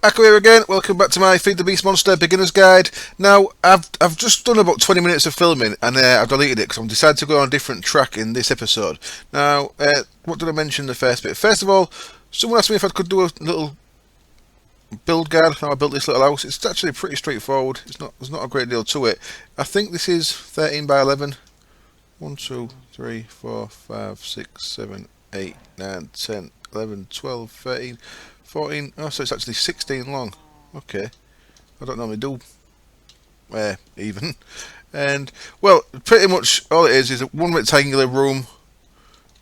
Akko here again. Welcome back to my FTB Monster Beginner's Guide. Now, I've just done about 20 minutes of filming and I've deleted it because I've decided to go on a different track in this episode. Now, what did I mention in the first bit? First of all, someone asked me if I could do a little build guide. How I built this little house. It's actually pretty straightforward. There's not a great deal to it. I think this is 13 by 11. 1, 2, 3, 4, 5, 6, 7, 8, 9, 10, 11, 12, 13, 14. Oh, so it's actually 16 long. Okay. I don't normally do even. And, well, pretty much all it is one rectangular room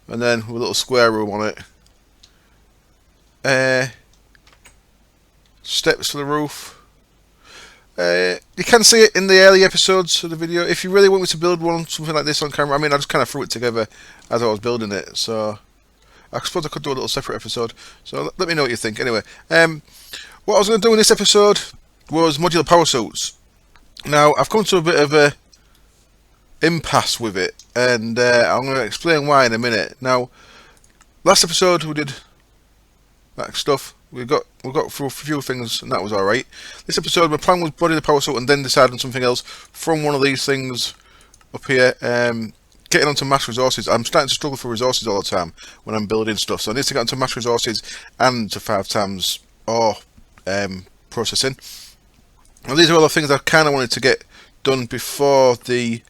and then with a little square room on it. Steps for the roof. You can see it in the early episodes of the video. If you really want me to build something like this on camera, I mean, I just kind of threw it together as I was building it, so I suppose I could do a little separate episode. So let me know what you think. Anyway, what I was going to do in this episode was modular power suits. Now, I've come to a bit of a impasse with it, and I'm going to explain why in a minute. Now, last episode we did that stuff. We got through a few things and that was alright. This episode, my plan was body the power suit and then decide on something else from one of these things up here. Getting onto mass resources. I'm starting to struggle for resources all the time when I'm building stuff, so I need to get onto mass resources and to 5 times ore processing. Now these are all the things I kind of wanted to get done before the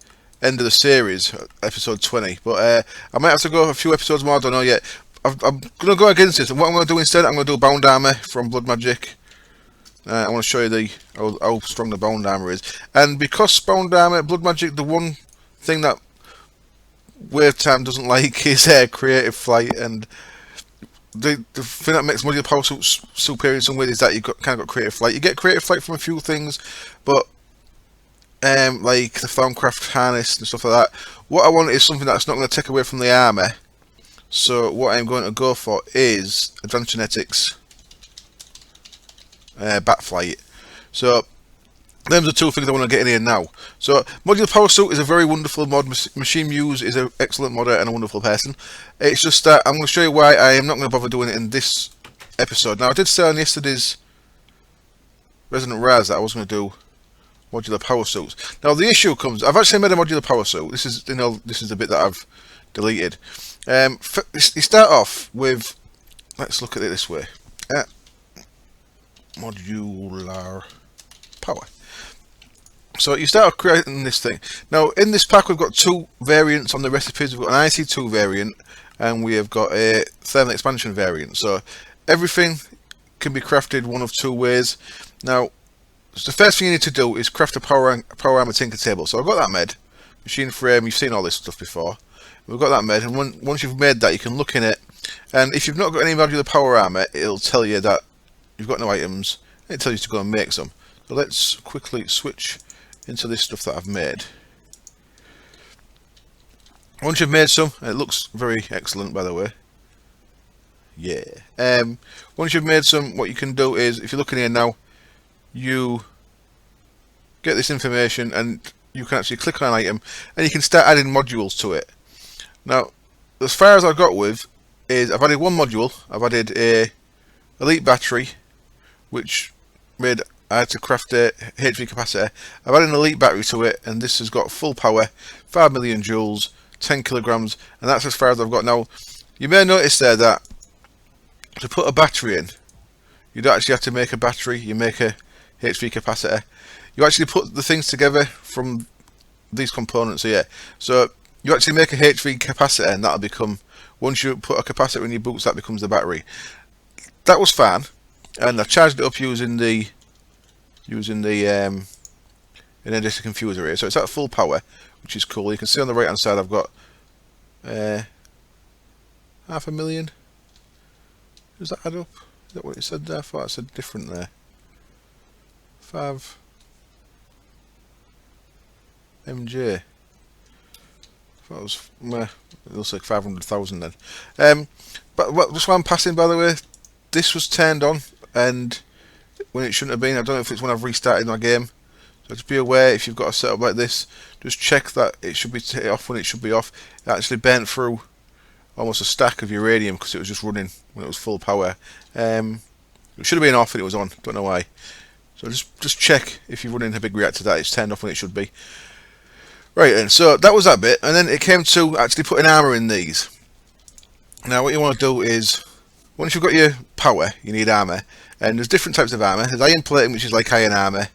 end of the series, episode 20. But I might have to go a few episodes more, I don't know yet. I'm going to go against this, and what I'm going to do instead, I'm going to do bound armour from Blood Magic. I want to show you how strong the bound armour is. And because bound armour, Blood Magic, the one thing that Wave Time doesn't like is creative flight, and the thing that makes modular power suits superior in some way is that you've kind of got creative flight. You get creative flight from a few things, but like the Thaumcraft harness and stuff like that. What I want is something that's not going to take away from the armour. So what I'm going to go for is Advanced Genetics Bat Flight. So them are the two things I want to get in here now. So modular power suit is a very wonderful mod. Machine Muse is an excellent modder and a wonderful person. It's just that I'm going to show you why I am not going to bother doing it in this episode. Now I did say on yesterday's Resident Raz that I was going to do modular power suits. Now the issue comes, I've actually made a modular power suit. This is the bit that I've deleted. You start off with, let's look at it this way, modular power. So you start off creating this thing. Now in this pack we've got 2 variants on the recipes. We've got an IC2 variant and we have got a thermal expansion variant. So everything can be crafted one of 2 ways. Now the first thing you need to do is craft a power armor tinker table. So I've got that made. Machine frame, you've seen all this stuff before. We've got that made, and once you've made that, you can look in it, and if you've not got any modular power armor, it'll tell you that you've got no items, and it tells you to go and make some. So let's quickly switch into this stuff that I've made. Once you've made some, it looks very excellent, by the way. Yeah. Once you've made some, what you can do is, if you look in here now, you get this information, and you can actually click on an item, and you can start adding modules to it. Now, as far as I got with is I've added one module. I've added a elite battery, which I had to craft a HV capacitor. I've added an elite battery to it, and this has got full power, 5 million joules, 10 kilograms, and that's as far as I've got. Now, you may notice there that to put a battery in, you don't actually have to make a battery. You make a HV capacitor. You actually put the things together from these components here. So you actually make a HV capacitor, and that'll become, once you put a capacitor in your boots, that becomes the battery. That was fine, and I charged it up using the energetic confuser here. So it's at full power, which is cool. You can see on the right hand side I've got 500,000. Does that add up? Is that what it said there? I thought it said different there. 5 MJ. That was, it looks like 500,000 then. But just while I'm passing, by the way, this was turned on, and when it shouldn't have been. I don't know if it's when I've restarted my game. So just be aware, if you've got a setup like this, just check that it should be off when it should be off. It actually burnt through almost a stack of uranium because it was just running when it was full power. It should have been off and it was on. Don't know why. So just check if you're running a big reactor that it's turned off when it should be. Right then, so that was that bit, and then it came to actually putting armour in these. Now what you want to do is, once you've got your power, you need armour, and there's different types of armour. There's iron plating, which is like iron armour,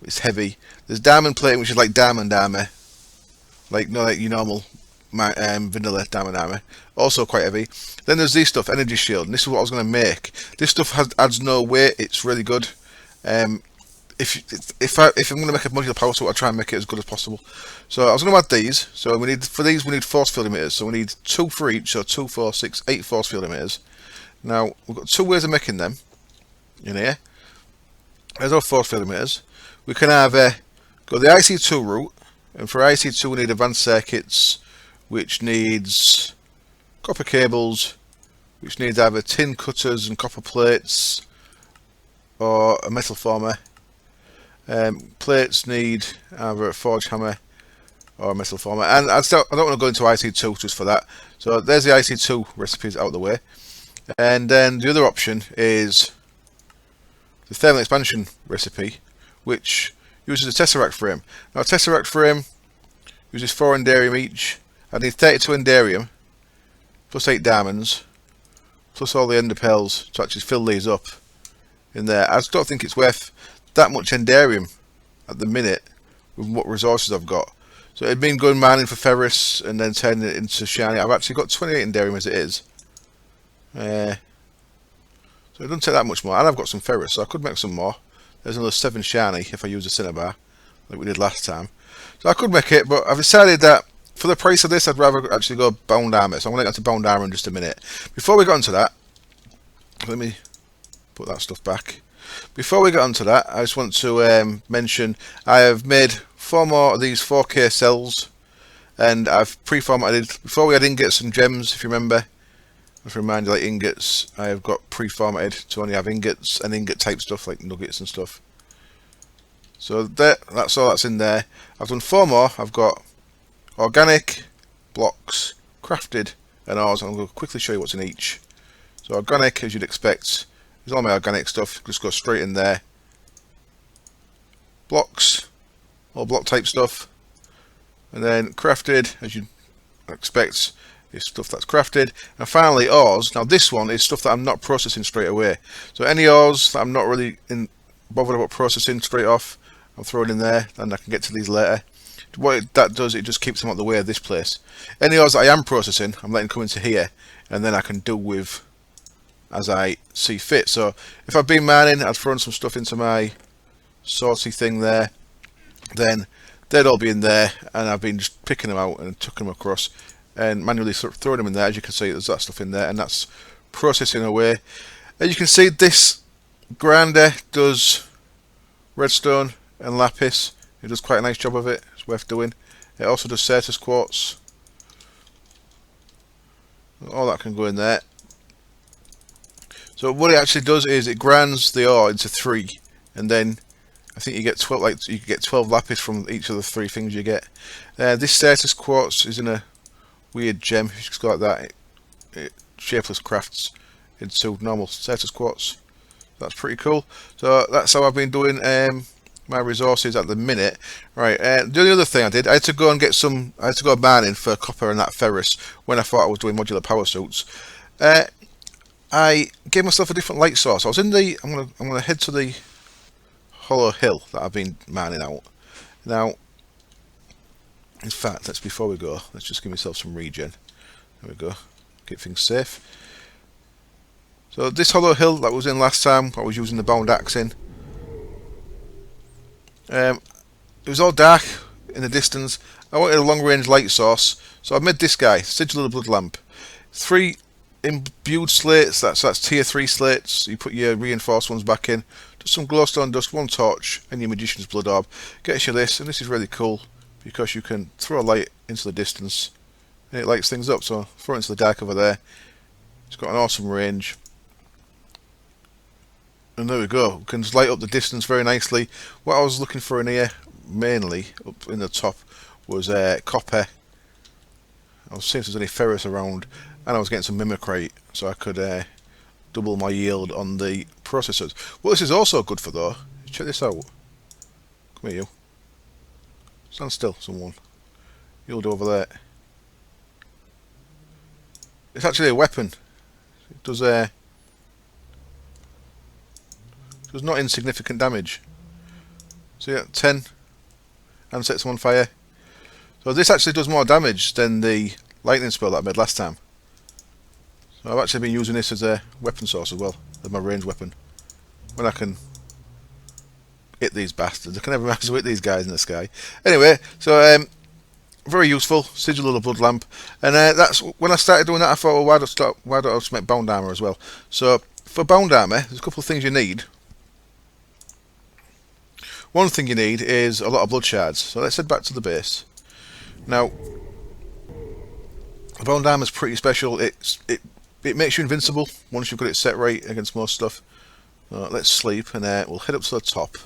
it's heavy. There's diamond plating, which is like diamond armour, like not like your normal vanilla diamond armour, also quite heavy. Then there's this stuff, energy shield, and this is what I was going to make. This stuff adds no weight, it's really good. If I'm going to make a modular power suit, I'll try and make it as good as possible. So I was going to add these. So for these we need force field emitters. So we need 2 for each. So 2, 4, 6, 8 force field emitters. Now we've got 2 ways of making them in here. There's our force field emitters. We can either go the IC2 route, and for IC2 we need advanced circuits, which needs copper cables, which needs either tin cutters and copper plates, or a metal former. Plates need either a forge hammer or a metal former, and I don't want to go into IC2 just for that. So there's the IC2 recipes out of the way, and then the other option is the thermal expansion recipe, which uses a tesseract frame. Now a tesseract frame uses 4 enderium each. I need 32 enderium plus 8 diamonds plus all the ender pearls to actually fill these up in there. I just don't think it's worth that much enderium at the minute with what resources I've got. So it'd been going mining for ferrous and then turning it into shiny. I've actually got 28 enderium as it is. So it doesn't take that much more, and I've got some ferrous, so I could make some more. There's another 7 shiny if I use a cinnabar like we did last time. So I could make it, but I've decided that for the price of this I'd rather actually go bound armour. So I'm going to get into bound armour in just a minute. Before we get onto that, let me put that stuff back. Before we get onto that, I just want to mention I have made 4 more of these 4K cells, and I've pre-formatted. Before we had ingots and gems, if you remember, just remind you, like ingots, I have got pre-formatted to only have ingots and ingot type stuff like nuggets and stuff. So that's all that's in there. I've done 4 more. I've got organic, blocks, crafted, and ores. I'm going to quickly show you what's in each. So organic, as you'd expect, is all my organic stuff. Just go straight in there. Blocks, all block type stuff, and then crafted, as you'd expect, is stuff that's crafted. And finally ores. Now this one is stuff that I'm not processing straight away. So any ores that I'm not really bothered about processing straight off, I'm throwing in there, and I can get to these later. What that does, it just keeps them out of the way of this place. Any ores that I am processing, I'm letting come into here, and then I can deal with as I see fit. So if I've been mining, I've thrown some stuff into my saucy thing there, then they'd all be in there, and I've been just picking them out and tucking them across and manually throwing them in there. As you can see, there's that stuff in there, and that's processing away. As you can see, this grinder does redstone and lapis. It does quite a nice job of it. It's worth doing. It also does Certus quartz. All that can go in there. So what it actually does is it grinds the ore into 3, and then I think you get 12. Like you get 12 lapis from each of the 3 things you get. This Certus quartz is in a weird gem. It's just got that. It shapeless crafts into normal Certus quartz. That's pretty cool. So that's how I've been doing my resources at the minute. Right. The only other thing I did, I had to go and get some. I had to go mining for copper and that ferrous when I thought I was doing modular power suits. I gave myself a different light source. I was in the. I'm gonna head to the hollow hill that I've been mining out. Now, in fact, before we go, let's just give myself some regen. There we go. Keep things safe. So this hollow hill that was in last time, I was using the bound axe in. It was all dark in the distance. I wanted a long range light source, so I made this guy, Sigil of the Blood Lamp. 3 imbued slates, that's tier 3 slates. You put your reinforced ones back in. Just some glowstone dust, 1 torch, and your magician's blood orb. Gets you this, and this is really cool because you can throw a light into the distance and it lights things up. So throw it into the dark over there. It's got an awesome range. And there we go, we can just light up the distance very nicely. What I was looking for in here, mainly up in the top, was copper. I was seeing if there's any ferrous around, and I was getting some mimicrite, so I could double my yield on the processors. What this is also good for though, check this out. Come here, you. Stand still, someone. You'll do over there. It's actually a weapon. It does not insignificant damage. So yeah, 10 and sets them on fire. So this actually does more damage than the lightning spell that I made last time. So I've actually been using this as a weapon source as well, as my ranged weapon. When I can hit these bastards. I can never manage to hit these guys in the sky. Anyway, so very useful, sigil of the blood lamp, and that's when I started doing that. I thought, well, why don't I just make bound armor as well? So for bound armor, there's a couple of things you need. One thing you need is a lot of blood shards. So let's head back to the base. Now, bound armor is pretty special. It makes you invincible once you've got it set right against most stuff. Let's sleep, and we'll head up to the top.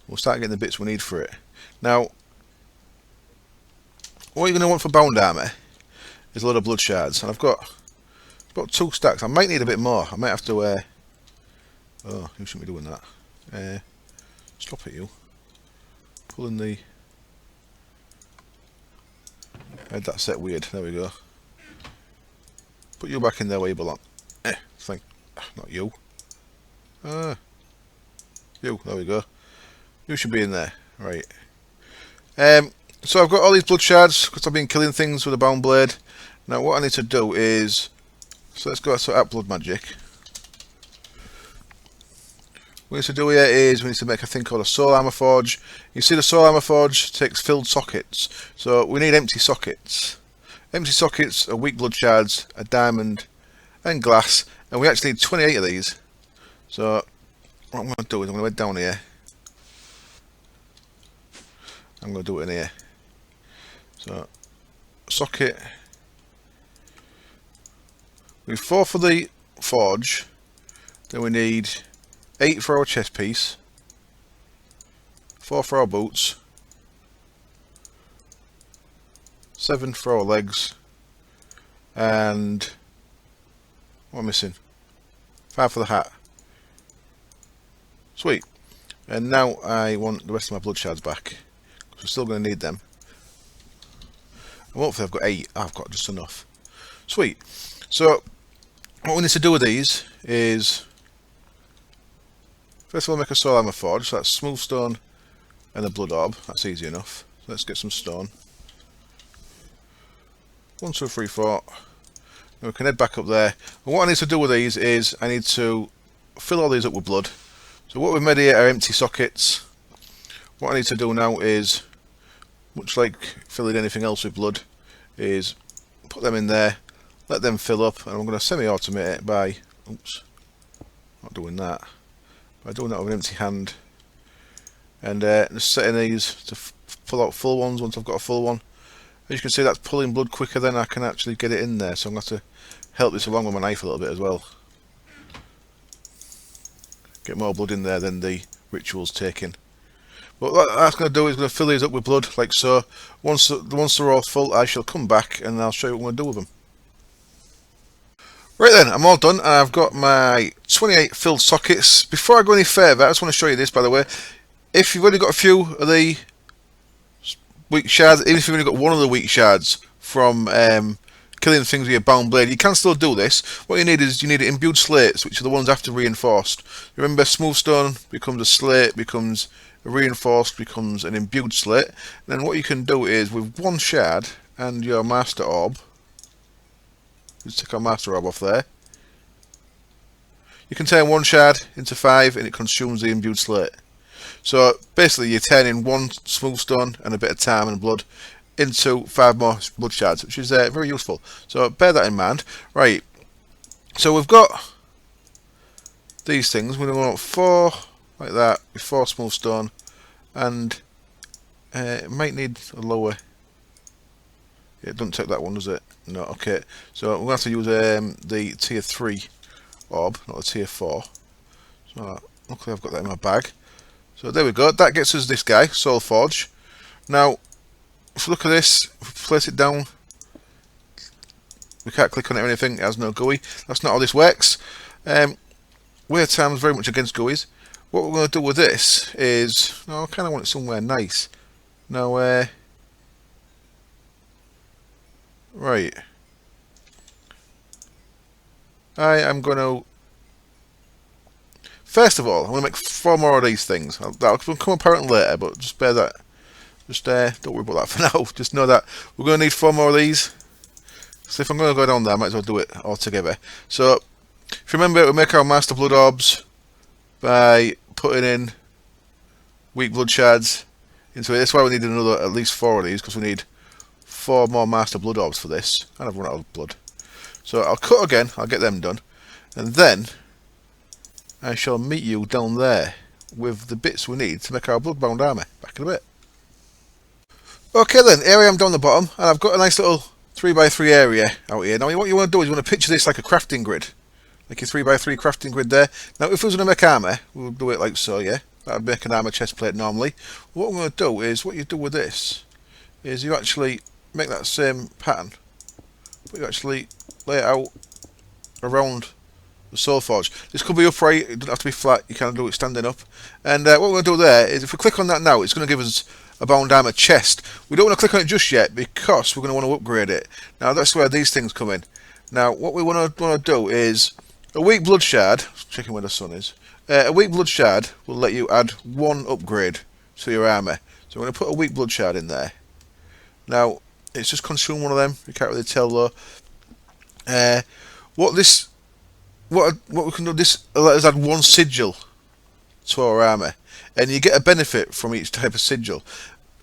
We'll start getting the bits we need for it. Now, what you're going to want for bound armor is a lot of blood shards, and I've got 2 stacks. I might need a bit more. I might have to. Oh, you shouldn't be doing that. Stop it, you. Pulling the. I had that set weird. There we go. Put you back in there where you belong. Not you. You. There we go. You should be in there. Right. So I've got all these blood shards because I've been killing things with a bound blade. Now what I need to do is, so let's go to blood magic. What we need to do here is we need to make a thing called a soul armor forge. You see the soul armor forge takes filled sockets, so we need empty sockets. Empty sockets are weak blood shards, a diamond, and glass, and we actually need 28 of these. So what I'm going to do is I'm going to head down here. I'm going to do it in here. So socket. We have 4 for the forge. Then we need 8 for our chest piece, 4 for our boots, 7 for our legs, and what am I missing? 5 for the hat. Sweet. And now I want the rest of my blood shards back, because we're still going to need them. And hopefully I've got 8. I've got just enough. Sweet. So what we need to do with these is, first of all, make a soul armor forge. So that's smooth stone and a blood orb. That's easy enough. So let's get some stone. 1, 2, 3, 4. And we can head back up there. And what I need to do with these is I need to fill all these up with blood. So what we've made here are empty sockets. What I need to do now is, much like filling anything else with blood, is put them in there, let them fill up, and I'm going to semi-automate it by, oops, not doing that. By doing that with an empty hand, and just setting these to pull out full ones once I've got a full one. As you can see, that's pulling blood quicker than I can actually get it in there, so I'm going to have to help this along with my knife a little bit as well. Get more blood in there than the ritual's taking. But what that's going to do is going to fill these up with blood, like so. Once they're all full, I shall come back and I'll show you what I'm going to do with them. Right then, I'm all done, and I've got my 28 filled sockets. Before I go any further, I just want to show you this, by the way. If you've only got a few of the weak shards, even if you've only got one of the weak shards from killing things with your bound blade, you can still do this. What you need is imbued slates, which are the ones after reinforced. Remember, smooth stone becomes a slate, becomes a reinforced, becomes an imbued slate. And then what you can do is, with 1 shard and your master orb, just take our master orb off there. You can turn 1 shard into 5 and it consumes the imbued slate. So basically you're turning 1 smooth stone and a bit of time and blood into 5 more blood shards, which is very useful. So bear that in mind. Right, so we've got these things. We're going to want 4 like that with 4 smooth stone, and it might need a lower. It doesn't take that one, does it? No, okay. So we're going to have to use the tier 3 orb, not the tier 4. So luckily I've got that in my bag. So there we go. That gets us this guy, Soul Forge. Now, if we look at this, if we place it down, we can't click on it or anything. It has no GUI. That's not how this works. Wear time's very much against GUIs. What we're going to do with this is, no, I kind of want it somewhere nice. Now, right. I am going to, first of all, I'm going to make 4 more of these things. That'll become apparent later, but just bear that. Just don't worry about that for now. Just know that we're going to need 4 more of these. So if I'm going to go down there, I might as well do it all together. So, if you remember, we make our Master Blood Orbs by putting in weak blood shards into it. That's why we need another at least 4 of these, because we need 4 more Master Blood Orbs for this. And I've run out of blood. So I'll cut again, I'll get them done. And then I shall meet you down there with the bits we need to make our bloodbound armour. Back in a bit. Okay then, here I am down the bottom, and I've got a nice little 3x3 area out here. Now what you want to do is you want to picture this like a crafting grid. Like a 3x3 crafting grid there. Now if we was going to make armour, we'll do it like so, yeah? That would make an armour chest plate normally. What I'm going to do is, what you do with this, is you actually make that same pattern, but you actually lay it out around the soul forge. This could be upright, it doesn't have to be flat, you can do it standing up. And what we're going to do there is, if we click on that now, it's going to give us a bound armour chest. We don't want to click on it just yet, because we're going to want to upgrade it. Now that's where these things come in. Now what we want to do is, a weak blood shard, checking where the sun is, a weak blood shard will let you add 1 upgrade to your armour. So we're going to put a weak blood shard in there. Now, it's just consumed 1 of them, you can't really tell though. What we can do, this will let us add 1 sigil to our armour. And you get a benefit from each type of sigil.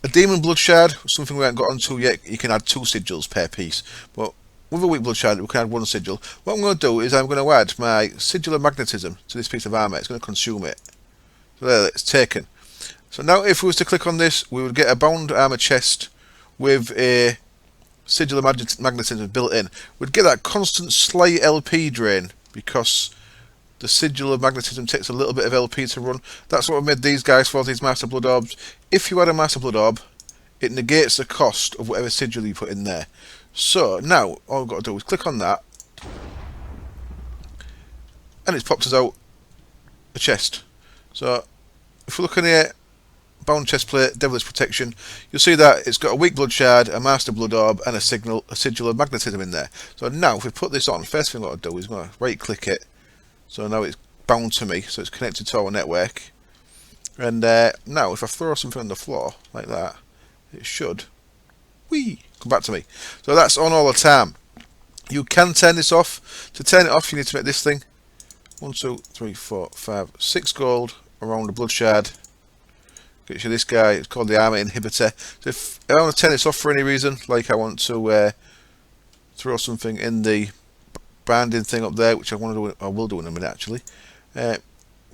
A demon blood shard, something we haven't got onto yet, you can add 2 sigils per piece. But with a weak blood shard, we can add 1 sigil. What I'm going to do is I'm going to add my sigil of magnetism to this piece of armour. It's going to consume it. So there, it's taken. So now if we was to click on this, we would get a bound armour chest with a sigil of magnetism built in. We'd get that constant slight LP drain, because the sigil of magnetism takes a little bit of LP to run. That's what we made these guys for, these Master Blood Orbs. If you add a Master Blood Orb, it negates the cost of whatever sigil you put in there. So now all I've got to do is click on that, and it's popped us out a chest. So if we look in here, bound chest plate, devilish protection, you'll see that it's got a weak blood shard, a Master Blood Orb, and a sigil of magnetism in there. So now if we put this on, first thing I've got to do is going to right click it. So now it's bound to me, so it's connected to our network. And now if I throw something on the floor like that, it should come back to me. So that's on all the time. You can turn this off. To turn it off, you need to make this thing 1, 2, 3, 4, 5, 6 gold around the blood shard. Get you this guy. It's called the armor inhibitor. So if I want to turn this off for any reason, like I want to throw something in the banding thing up there, which I want to do, I will do in a minute actually. You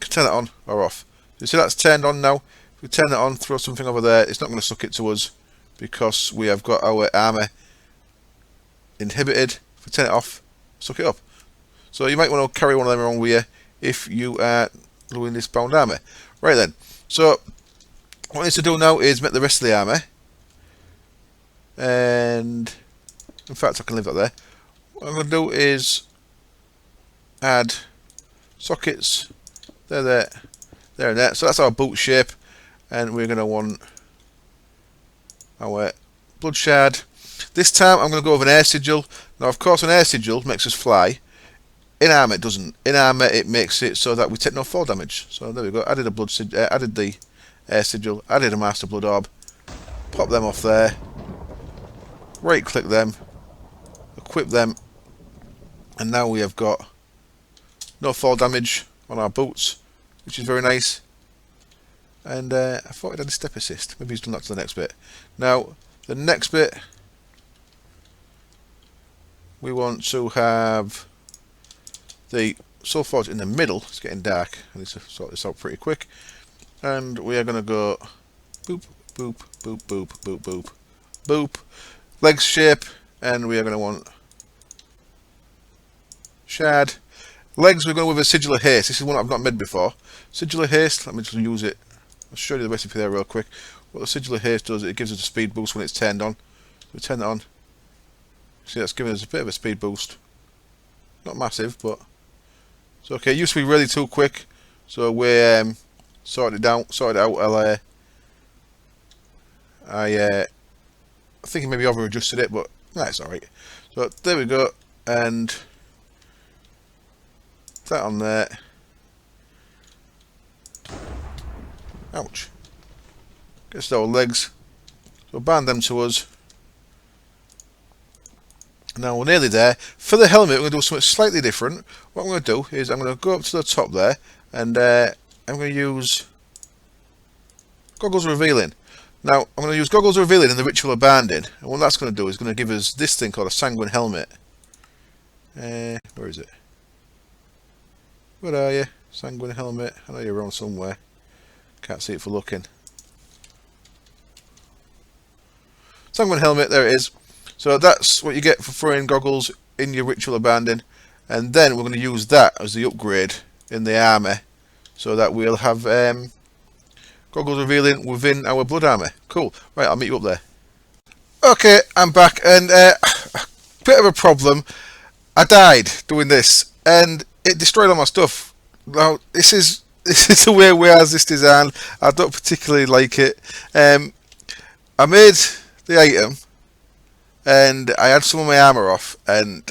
can turn it on or off. You see that's turned on now. If we turn it on, throw something over there, it's not going to suck it to us, because we have got our armor inhibited. If we turn it off, suck it up. So you might want to carry one of them around with you if you are doing this bound armor. Right then, so what I need to do now is make the rest of the armor, and in fact I can leave that there. What I'm going to do is add sockets, there and there. So that's our boot shape, and we're going to want our blood shard. This time I'm going to go with an air sigil. Now of course an air sigil makes us fly. In armour it doesn't. In armour it makes it so that we take no fall damage. So there we go. Added the air sigil, added a Master Blood Orb, pop them off there, right click them, equip them, and now we have got no fall damage on our boots, which is very nice. And I thought it had a step assist. Maybe he's done that to the next bit. Now the next bit, we want to have the soul forge in the middle. It's getting dark. I need to sort this out pretty quick. And we are going to go boop, boop, boop, boop, boop, boop, boop. Legs shape, and we are going to want shard. Legs, we're going with a sigil of haste. This is one I've not made before. Sigil of haste, let me just use it. I'll show you the recipe there real quick. What the sigil of haste does, it gives us a speed boost when it's turned on. So we turn it on. See, that's giving us a bit of a speed boost. Not massive, but So okay, it used to be really too quick, so we sorted it out. I think maybe over adjusted it, but that's all right. So there we go, and that on there. Ouch. Gets our legs. So bind them to us. Now we're nearly there. For the helmet, we're going to do something slightly different. What I'm going to do is I'm going to go up to the top there, and I'm going to use Goggles Revealing. Now, I'm going to use Goggles Revealing in the Ritual of Binding, and what that's going to do is going to give us this thing called a Sanguine Helmet. Where is it? Where are you? Sanguine Helmet. I know you're around somewhere. Can't see it for looking. Sanguine Helmet, there it is. So that's what you get for throwing goggles in your Ritual of Binding, and then we're going to use that as the upgrade in the armour, so that we'll have Goggles Revealing within our blood armour. Cool. Right, I'll meet you up there. Okay, I'm back, and bit of a problem. I died doing this, and it destroyed all my stuff. Now, this is the way we has this design. I don't particularly like it. I made the item, and I had some of my armour off, and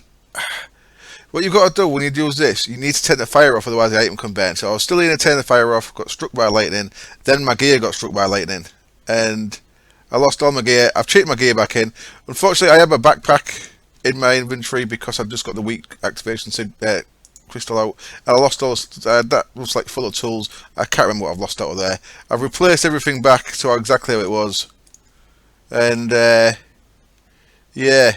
what you've got to do when you use this, you need to take the fire off, otherwise the item can burn. So I was still in to turn the fire off, got struck by lightning, then my gear got struck by lightning, and I lost all my gear. I've checked my gear back in. Unfortunately, I have a backpack in my inventory because I've just got the weak activation crystal out, and I lost all that was like full of tools. I can't remember what I've lost out of there. I've replaced everything back to exactly how it was, and yeah,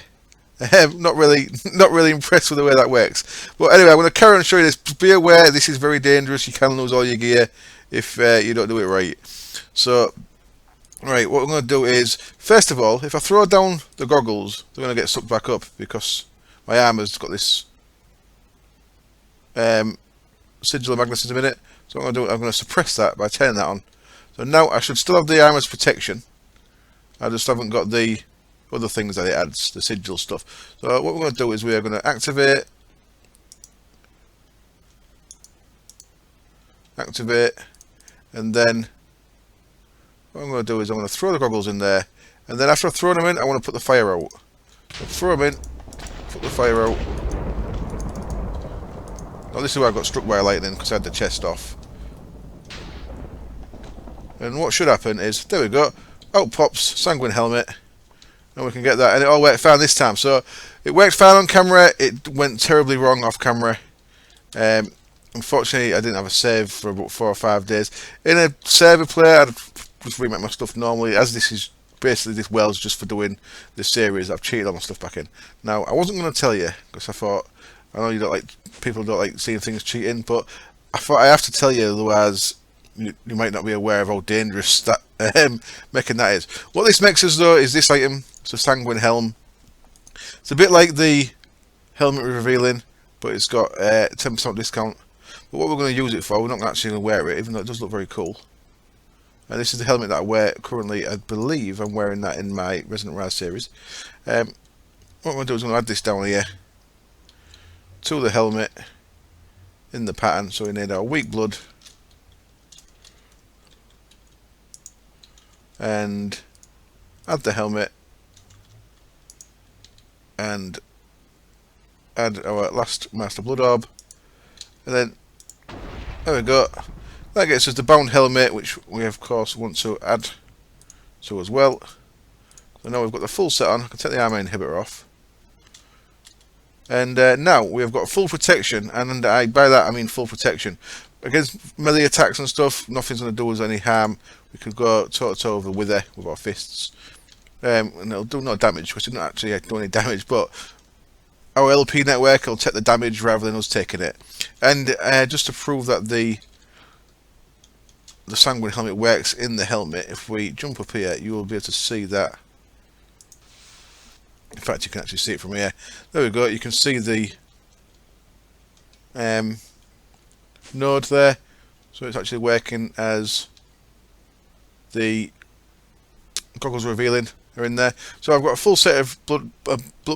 not really impressed with the way that works. But anyway, I'm going to carry on showing you this. Be aware, this is very dangerous. You can lose all your gear if you don't do it right. So, right, what I'm going to do is, first of all, if I throw down the goggles, they're going to get sucked back up because my armor's got this sigil of magnetism in it. So what I'm going to do, I'm going to suppress that by turning that on. So now I should still have the armor's protection. I just haven't got the other things that it adds, the sigil stuff. So what we're going to do is we are going to activate, and then what I'm going to do is I'm going to throw the goggles in there, and then after I've thrown them in, I want to put the fire out. So throw them in, put the fire out. Now this is where I got struck by lightning because I had the chest off. And what should happen is, there we go, out pops Sanguine Helmet. And we can get that, and it all worked fine this time. So it worked fine on camera. It went terribly wrong off camera. Unfortunately, I didn't have a save for about 4 or 5 days. In a server play, I'd just remake my stuff normally. As this is basically this well's just for doing this series, I've cheated all my stuff back in. Now I wasn't going to tell you because I thought, I know you don't like, people don't like seeing things cheating, but I thought I have to tell you, otherwise you might not be aware of how dangerous that making that is. What this makes us though is this item. It's a Sanguine Helm. It's a bit like the Helmet Revealing, but it's got 10% discount. But what we're going to use it for, we're not actually going to wear it, even though it does look very cool. And this is the helmet that I wear currently. I believe I'm wearing that in my Resident Rise series. What I'm going to do is I'm going to add this down here to the helmet in the pattern. So we need our weak blood and add the helmet and add our last Master Blood Orb, and then there we go. That gets us the bound helmet, which we of course want to add to as well. So now we've got the full set on. I can take the armor inhibitor off, and now we have got full protection, and by that I mean full protection against melee attacks and stuff. Nothing's going to do us any harm. We could go toe to toe with the Wither with our fists. And it'll do no damage, which is not actually do any damage, but our LP network will take the damage rather than us taking it. And just to prove that the Sanguine Helmet works in the helmet, if we jump up here, you will be able to see that. In fact, you can actually see it from here. There we go. You can see the node there. So it's actually working as the Goggles Revealing are in there. So I've got a full set of blood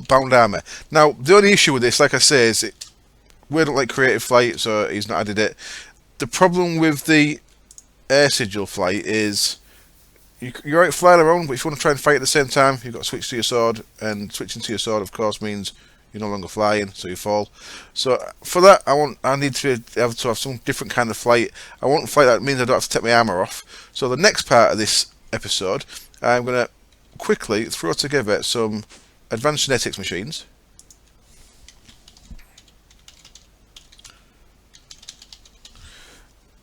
bound armor. Now the only issue with this, like I say, is we don't like creative flight, so he's not added it. The problem with the air sigil flight is you're right flying around, but if you want to try and fight at the same time, you've got to switch to your sword, and switching to your sword, of course, means you're no longer flying, so you fall. So for that, I need to have some different kind of flight. I want a flight that means I don't have to take my armor off. So the next part of this episode, I'm going to quickly throw together some advanced genetics machines.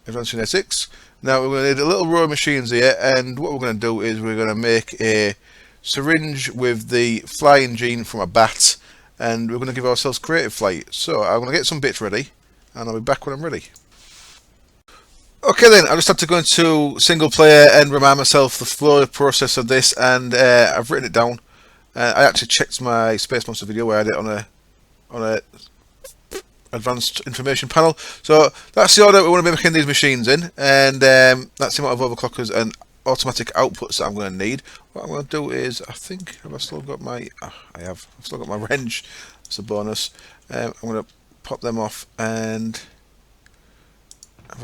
Advanced genetics. Now we're going to need a little row of machines here, and what we're going to do is we're going to make a syringe with the flying gene from a bat, and we're going to give ourselves creative flight. So I'm going to get some bits ready, and I'll be back when I'm ready. Okay then, I just had to go into single player and remind myself the flow process of this, and I've written it down. I actually checked my Space Monster video where I had it on a advanced information panel. So that's the order we want to be making these machines in, and that's the amount of overclockers and automatic outputs that I'm going to need. What I'm going to do is, I think, I've still got my I've still got my wrench. That's a bonus. I'm going to pop them off, and I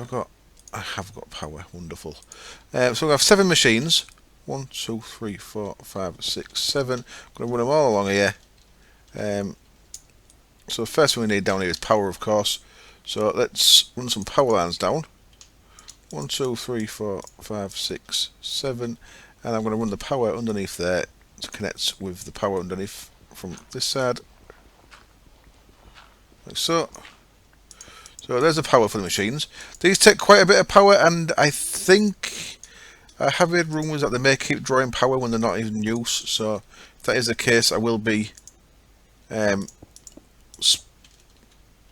have got power. Wonderful. So we have 7 machines. 1, 2, 3, 4, 5, 6, 7. I'm going to run them all along here. So the first thing we need down here is power, of course. So let's run some power lines down. 1, 2, 3, 4, 5, 6, 7. And I'm going to run the power underneath there to connect with the power underneath from this side. Like so. So there's the power for the machines. These take quite a bit of power, and I think I have heard rumours that they may keep drawing power when they're not in use. So if that is the case, I will be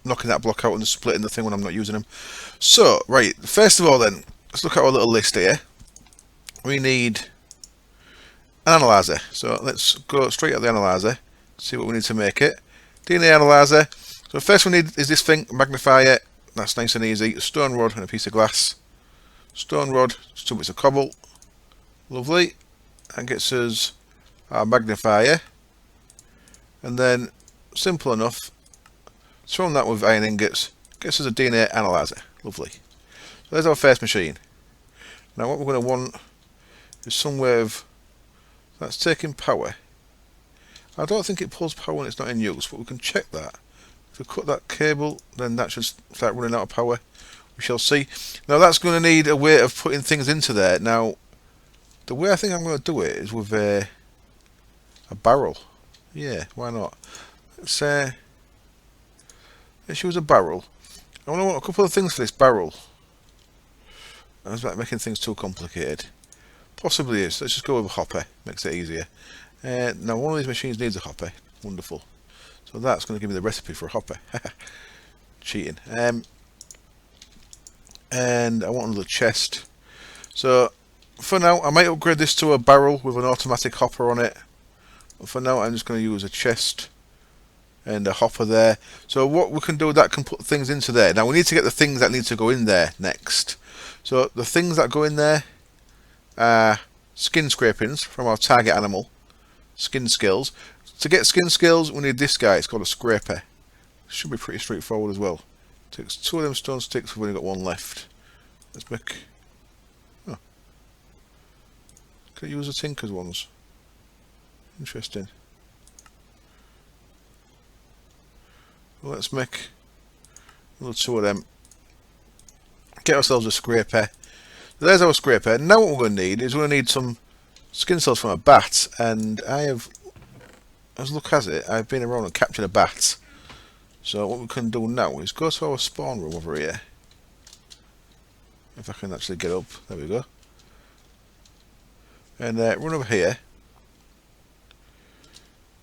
knocking that block out and splitting the thing when I'm not using them. So, right, first of all then, let's look at our little list here. We need an analyzer. So let's go straight at the analyzer, see what we need to make it. DNA analyzer. So first we need is this thing, magnifier. That's nice and easy. A stone rod and a piece of glass. Stone rod, 2 bits of cobble. Lovely. That gets us our magnifier. And then, simple enough, thrown that with iron ingots, gets us a DNA analyzer. Lovely. So there's our first machine. Now what we're going to want is some way of that's taking power. I don't think it pulls power when it's not in use, but we can check that. If we cut that cable, then that should start running out of power. We shall see. Now that's going to need a way of putting things into there. Now, the way I think I'm going to do it is with a barrel. Yeah, why not? Let's use a barrel. I want a couple of things for this barrel. I was about making things too complicated. Possibly is. Let's just go with a hopper. Makes it easier. Now one of these machines needs a hopper. Wonderful. So that's going to give me the recipe for a hopper. Cheating. And I want another chest. So for now, I might upgrade this to a barrel with an automatic hopper on it. But for now, I'm just going to use a chest and a hopper there. So what we can do, that can put things into there. Now we need to get the things that need to go in there next. So the things that go in there are skin scrapings from our target animal. Skin skills. To get skin skills, we need this guy. It's called a scraper. Should be pretty straightforward as well. Takes 2 of them stone sticks. We've only got 1 left. Let's make. Oh. Can I use the tinker's ones? Interesting. Well, let's make another 2 of them. Get ourselves a scraper. There's our scraper. Now what we're going to need is we're going to need some skin cells from a bat, and I have, as luck has it, I've been around and captured a bat. So what we can do now is go to our spawn room over here. If I can actually get up, there we go. And run over here.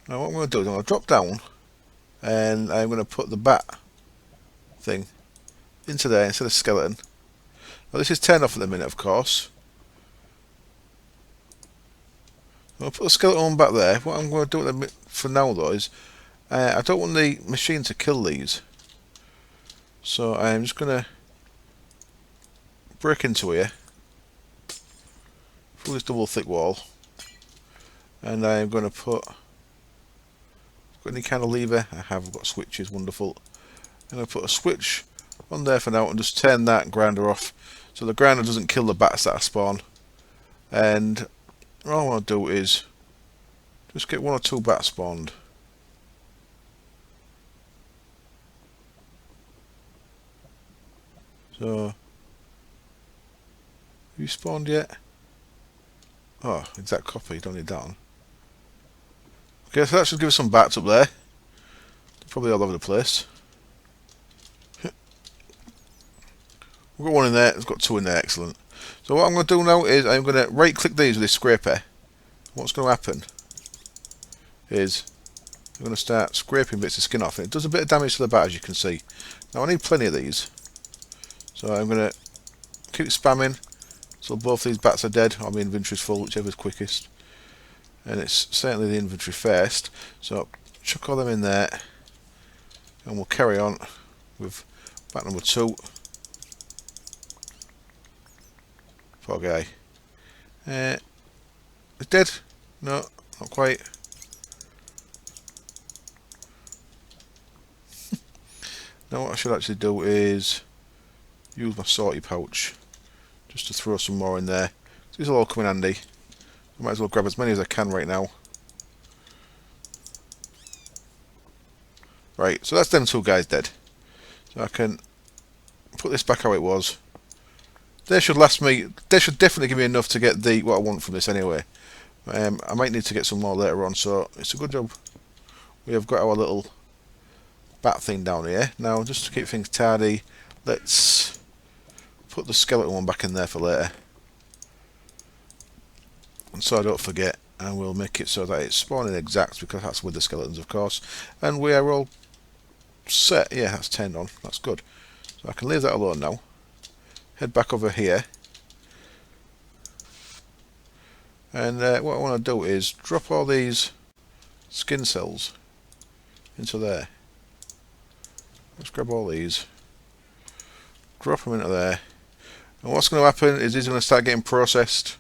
Now what I'm going to do is I'm going to drop down, and I'm going to put the bat thing into there instead of skeleton. Now this is turned off at the minute, of course. I'll put the skeleton on back there. What I'm going to do for now though is I don't want the machine to kill these, so I'm just going to break into here through this double thick wall, and I'm going to put, got any kind of lever? I have got switches, wonderful. And I'll put a switch on there for now and just turn that grinder off so the grinder doesn't kill the bats that spawn. And all I want to do is just get 1 or 2 bats spawned. So, have you spawned yet? Oh, exact copy, don't need that on. Okay, so that should give us some bats up there. Probably all over the place. We've got 1 in there, we've got 2 in there, excellent. So what I'm going to do now is I'm going to right click these with this scraper. What's going to happen is I'm going to start scraping bits of skin off, and it does a bit of damage to the bat, as you can see. Now I need plenty of these, so I'm going to keep spamming so both these bats are dead, or my inventory's full, whichever's quickest. And it's certainly the inventory first, so chuck all them in there, and we'll carry on with bat number 2. Poor guy. It's dead? No, not quite. Now what I should actually do is use my sortie pouch just to throw some more in there. These will all come in handy. I might as well grab as many as I can right now. Right, so that's them 2 guys dead. So I can put this back how it was. They should last me. They should definitely give me enough to get what I want from this anyway. I might need to get some more later on, so it's a good job we have got our little bat thing down here. Now, just to keep things tidy, let's put the skeleton one back in there for later. And so I don't forget, and we'll make it so that it's spawning exact, because that's with the skeletons, of course. And we are all set. Yeah, that's turned on. That's good. So I can leave that alone now. Head back over here. And what I want to do is drop all these skin cells into there. Let's grab all these, drop them into there, and what's going to happen is these are going to start getting processed.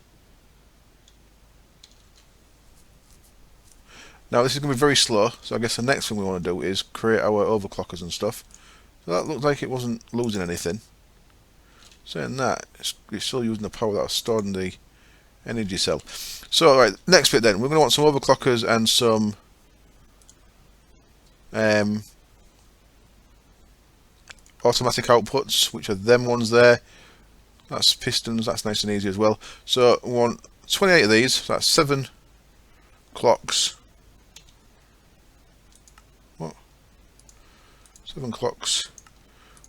Now this is going to be very slow, so I guess the next thing we want to do is create our overclockers and stuff. So that looked like it wasn't losing anything. Saying that, it's still using the power that was stored in the energy cell. So right, next bit then, we're going to want some overclockers and some automatic outputs, which are them ones there. That's pistons, that's nice and easy as well. So we want 28 of these, so that's 7 clocks. What? 7 clocks.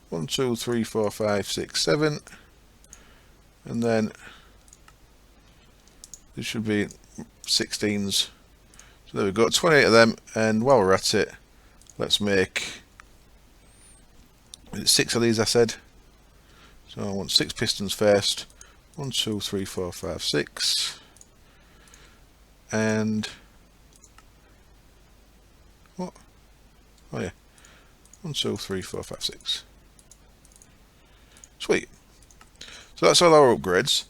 1, 2, 3, 4, 5, 6, 7. And then this should be 16s. So there we go, 28 of them, and while we're at it, let's make 6 of these, I said. So I want 6 pistons first. 1, 2, 3, 4, 5, 6. And what? Oh yeah. 1, 2, 3, 4, 5, 6. Sweet. So that's all our upgrades.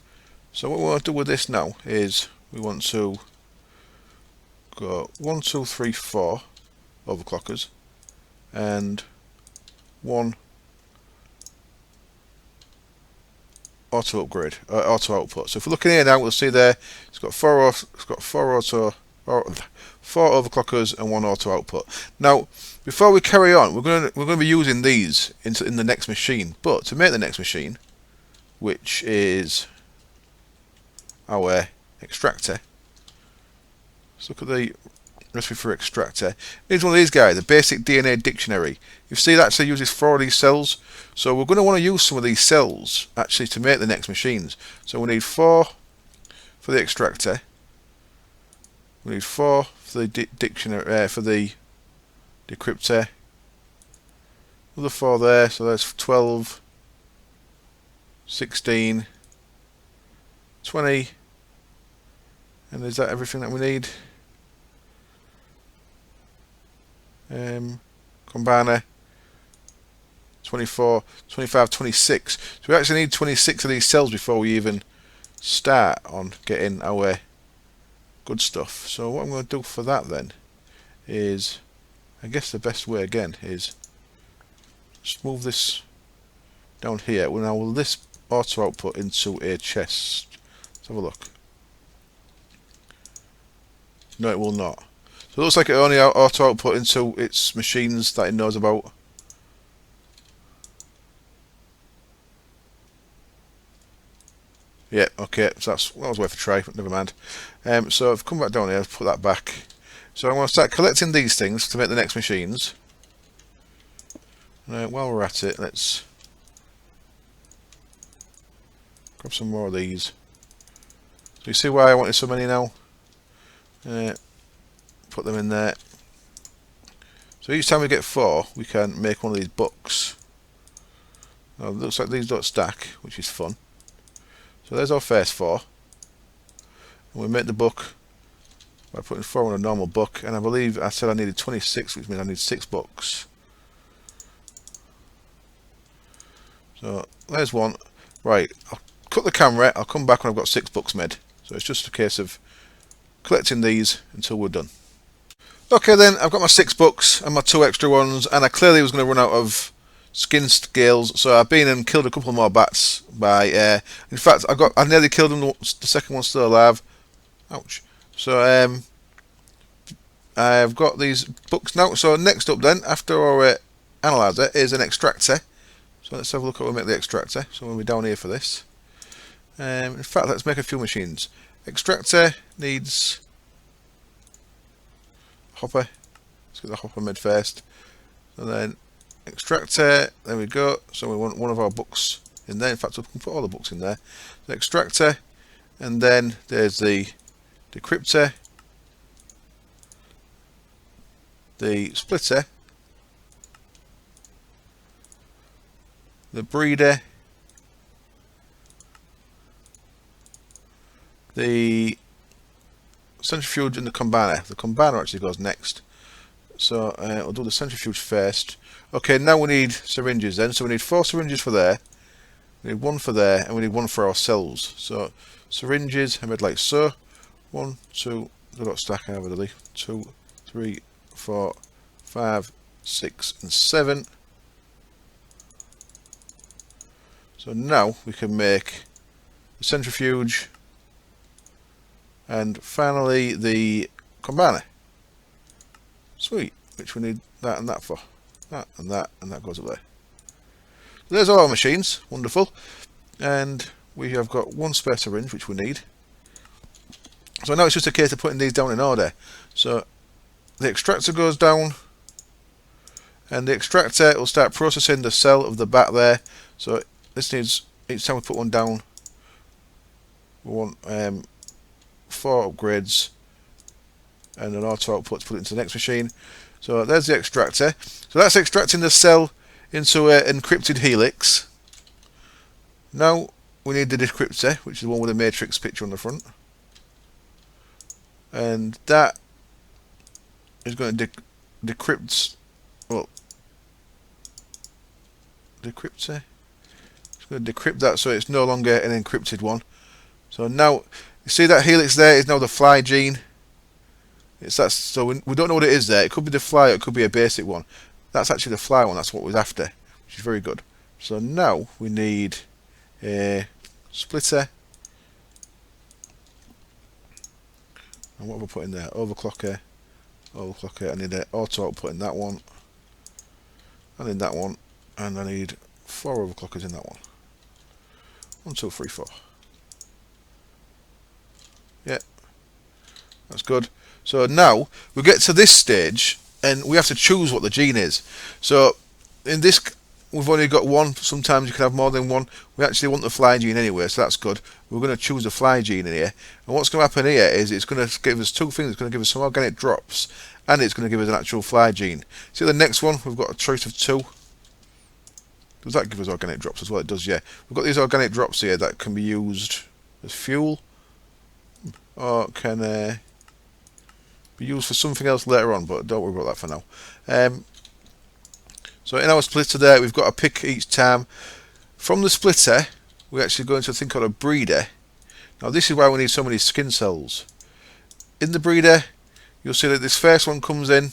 So what we want to do with this now is we want to go 1, 2, 3, 4 overclockers and 1 auto upgrade, auto output. So if we're looking here now, we'll see there it's got 4 overclockers and 1 auto output. Now, before we carry on, we're going to be using these in the next machine. But to make the next machine, which is our extractor, let's look at the recipe for extractor. Here's one of these guys, the basic DNA dictionary. You see that actually uses 4 of these cells. So we're going to want to use some of these cells actually to make the next machines. So we need 4 for the extractor. We need 4 for the dictionary, for the decryptor. Another 4 there, so that's 12, 16, 20. And is that everything that we need? Combiner. 24, 25, 26. So we actually need 26 of these cells before we even start on getting our good stuff. So what I'm going to do for that then is, I guess the best way again is Just move this down here. Well, now will this auto output into a chest? Let's have a look. No, it will not. So it looks like it only auto output into its machines that it knows about. Yeah, okay, so that was worth a try, but never mind. So I've come back down here, put that back. So I'm going to start collecting these things to make the next machines. While we're at it, let's grab some more of these. So you see why I wanted so many now? Put them in there. So each time we get 4, we can make one of these books. Now, it looks like these don't stack, which is fun. So there's our first 4. And we make the book by putting 4 on a normal book. And I believe I said I needed 26, which means I need 6 books. So there's one. Right, I'll cut the camera. I'll come back when I've got 6 books made. So it's just a case of collecting these until we're done. Okay then, I've got my 6 books and my 2 extra ones, and I clearly was going to run out of skin scales, so I've been and killed a couple more bats by in fact I nearly killed them, the second one's still alive. Ouch. So I've got these books now. So next up then, after our analyzer, is an extractor. So let's have a look at how we make the extractor. So we'll be down here for this. In fact, let's make a few machines. Extractor needs hopper. Let's get the hopper made first. And then extractor, there we go. So we want one of our books in there. In fact, we can put all the books in there. The extractor, and then there's the decryptor, the splitter, the breeder, the centrifuge, and the combiner. The combiner actually goes next. So we'll do the centrifuge first. Okay, now we need syringes then. So we need 4 syringes for there. We need 1 for there, and we need 1 for ourselves. So syringes are made like so. 1, 2, they've got stack over the 2, 3, 4, 5, 6, and 7. So now we can make the centrifuge, and finally the combiner. Sweet, which we need that and that for. That and that goes up there. So there's all our machines, wonderful. And we have got 1 spare syringe, which we need. So now it's just a case of putting these down in order. So the extractor goes down, and the extractor will start processing the cell of the bat there. So this needs, each time we put one down, we want 4 upgrades and an auto output to put it into the next machine. So there's the extractor. So that's extracting the cell into an encrypted helix. Now we need the decryptor, which is the one with the matrix picture on the front. And that is going to decrypt, well, decryptor. It's going to decrypt that so it's no longer an encrypted one. So now, you see that helix there is now the fly gene. It's that, so we don't know what it is there. It could be the fly, or it could be a basic one. That's actually the fly one. That's what we're after, which is very good. So now we need a splitter. And what have I put in there? Overclocker. Overclocker. I need an auto output in that one. And in that one. And I need 4 overclockers in that one. 1, 2, 3, 4. Yeah. That's good. So now we get to this stage and we have to choose what the gene is. So in this, we've only got 1. Sometimes you can have more than 1. We actually want the fly gene anyway, so that's good. We're going to choose the fly gene in here. And what's going to happen here is it's going to give us 2 things. It's going to give us some organic drops, and it's going to give us an actual fly gene. See the next one, we've got a choice of 2. Does that give us organic drops as well? It does, yeah. We've got these organic drops here that can be used as fuel, or can be used for something else later on, but don't worry about that for now. So in our splitter there, we've got to pick each time. From the splitter, we actually go into a thing called a breeder. Now this is why we need so many skin cells. In the breeder, you'll see that this first one comes in,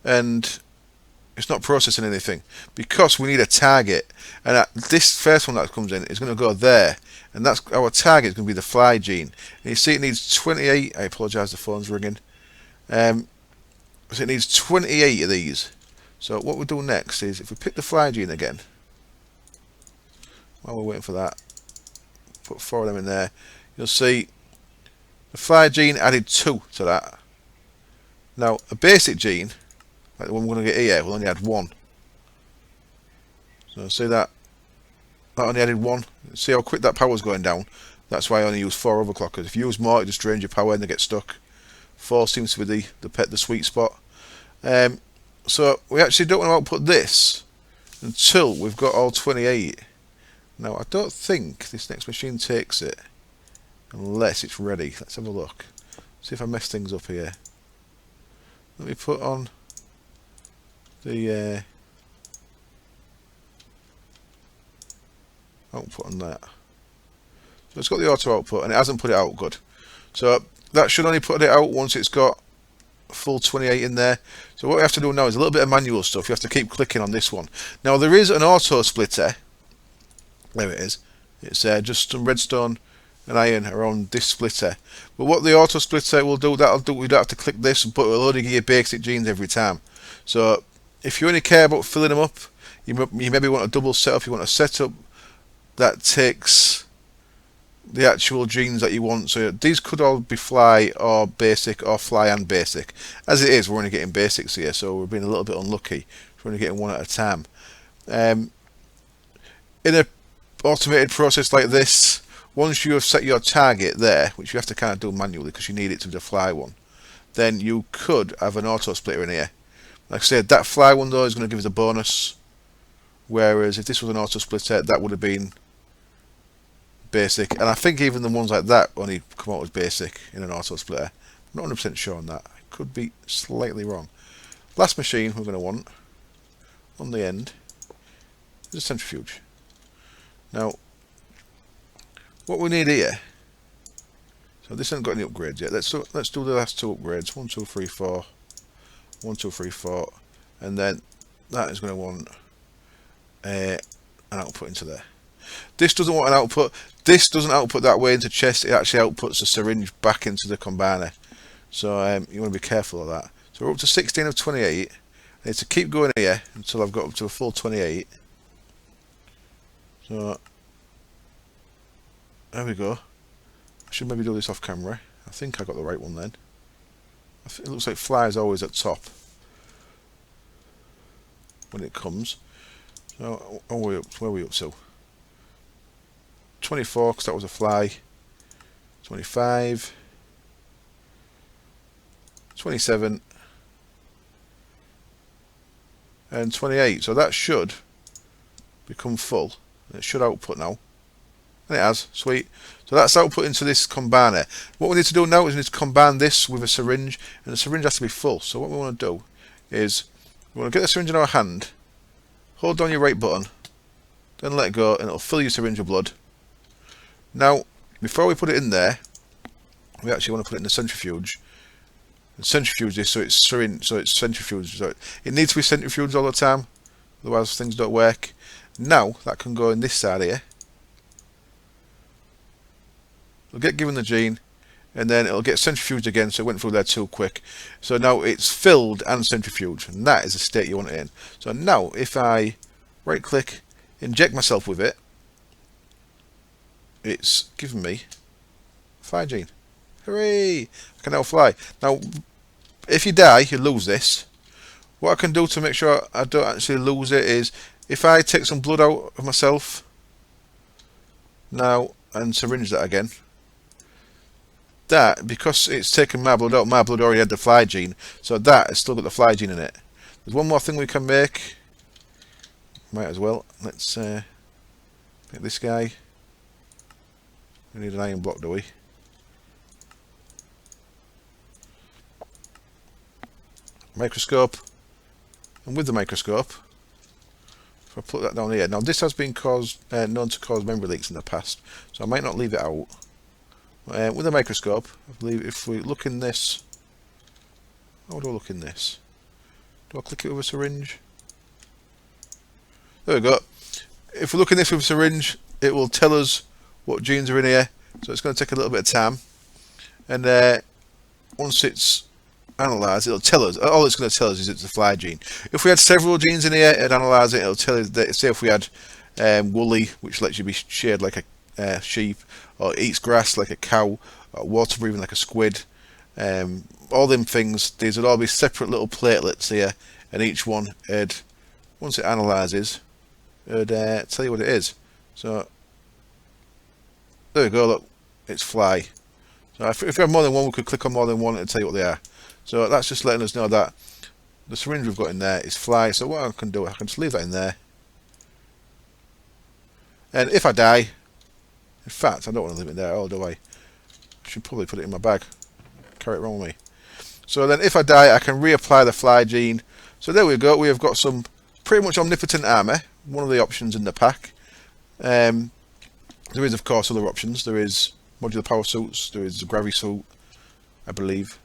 and it's not processing anything because we need a target, and this first one that comes in is going to go there, and that's our target is going to be the fly gene. And you see it needs 28. I apologise, the phone's ringing. So it needs 28 of these. So what we'll do next is if we pick the fly gene again, while we're waiting for that, put 4 of them in there, you'll see the fly gene added 2 to that. Now a basic gene, like the one we're going to get here, will only add 1. So see that only added 1. See how quick that power's going down. That's why I only use 4 overclockers. If you use more, it just drains your power and they get stuck. 4 seems to be the sweet spot. So we actually don't want to output this until we've got all 28. Now I don't think this next machine takes it unless it's ready. Let's have a look. See if I mess things up here. Let me put on the output on that. So it's got the auto output and it hasn't put it out good. So that should only put it out once it's got a full 28 in there. So what we have to do now is a little bit of manual stuff. You have to keep clicking on this one. Now there is an auto splitter. There it is. It's just some redstone and iron around this splitter. But what the auto splitter will do, we don't have to click this, but it will only give you basic genes every time. So if you only care about filling them up, you maybe want a double setup. You want a setup that takes the actual genes that you want. So these could all be fly or basic or fly and basic. As it is, we're only getting basics here, so we're being a little bit unlucky. We're only getting one at a time. In a automated process like this, once you have set your target there, which you have to kind of do manually because you need it to be the fly one, then you could have an auto splitter in here. Like I said, that fly one though is going to give us a bonus, whereas if this was an auto splitter, that would have been basic. And I think even the ones like that only come out as basic in an auto splitter. I'm not 100% sure on that. I could be slightly wrong. Last machine we're going to want on the end is a centrifuge. Now what we need here, so this hasn't got any upgrades yet. Let's do the last 2 upgrades. 1 2 3 4, 1 2 3 4, and then that is going to want an output into there. This doesn't want an output. This doesn't output that way into chest. It actually outputs a syringe back into the combiner. So you want to be careful of that. So we're up to 16 of 28. I need to keep going here until I've got up to a full 28. So there we go. I should maybe do this off camera. I think I got the right one then. It looks like fly is always at top when it comes. So where are we up to? 24, because that was a fly. 25, 27, and 28. So that should become full. It should output now. And it has. Sweet. So that's output into this combiner. What we need to do now is we need to combine this with a syringe, and the syringe has to be full. So what we want to do is we want to get the syringe in our hand, hold down your right button, then let go, and it'll fill your syringe with blood. Now, before we put it in there, we actually want to put it in the centrifuge. And centrifuge this so it's syringe, so it's centrifuge. So it needs to be centrifuged all the time, otherwise things don't work. Now that can go in this side here. It'll get given the gene, and then it'll get centrifuged again, so it went through there too quick. So now it's filled and centrifuged, and that is the state you want it in. So now if I right click, inject myself with it, it's given me a fly gene. Hooray! I can now fly. Now if you die, you lose this. What I can do to make sure I don't actually lose it is if I take some blood out of myself now and syringe that again, that, because it's taken my blood out, my blood already had the fly gene, so that has still got the fly gene in it. There's one more thing we can make. Might as well. Let's make this guy. We need an iron block, do we? Microscope. And with the microscope, if I put that down here. Now this has been known to cause memory leaks in the past, so I might not leave it out. With a microscope, I believe if we look in this, how do I look in this? Do I click it with a syringe? There we go. If we look in this with a syringe, it will tell us what genes are in here. So it's going to take a little bit of time. And once it's analysed, it'll tell us. All it's going to tell us is it's a fly gene. If we had several genes in here, it'd analyse it. It'll tell us that, say if we had woolly, which lets you be sheared like a sheep, or eats grass like a cow, or water breathing like a squid. All them things, these would all be separate little platelets here, and each one would, once it analyses, would tell you what it is. So there we go, look, it's fly. So if we have more than one, we could click on more than one and tell you what they are. So that's just letting us know that the syringe we've got in there is fly. So what I can do, I can just leave that in there. And if I die, in fact, I don't want to leave it there, do I? I should probably put it in my bag. Carry it around with me. So then if I die, I can reapply the fly gene. So there we go, we have got some pretty much omnipotent armour, one of the options in the pack. There is, of course, other options. There is modular power suits, there is the gravity suit, I believe.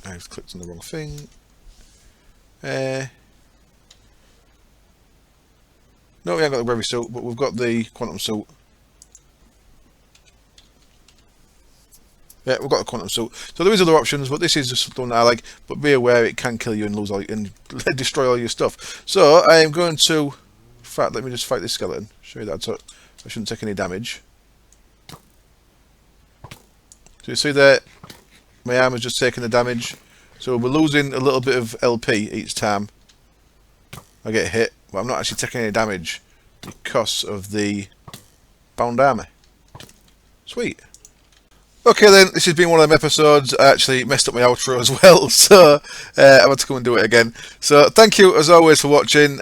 I've clicked on the wrong thing. No, we haven't got the gravity suit, but we've got the quantum suit. Yeah, we've got the quantum suit. So there is other options, but this is just the one that I like. But be aware it can kill you and lose all and destroy all your stuff. So I am going to, in fact, let me just fight this skeleton. Show you that I shouldn't take any damage. So you see there, my arm has just taken the damage. So we're losing a little bit of LP each time I get hit, but I'm not actually taking any damage because of the bound armour. Sweet. Okay then, this has been one of them episodes. I actually messed up my outro as well, so I had to come and do it again. So thank you as always for watching.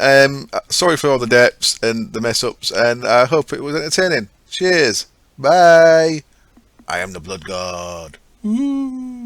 Sorry for all the depths and the mess ups, and I hope it was entertaining. Cheers. Bye. I am the Blood God. Ooh.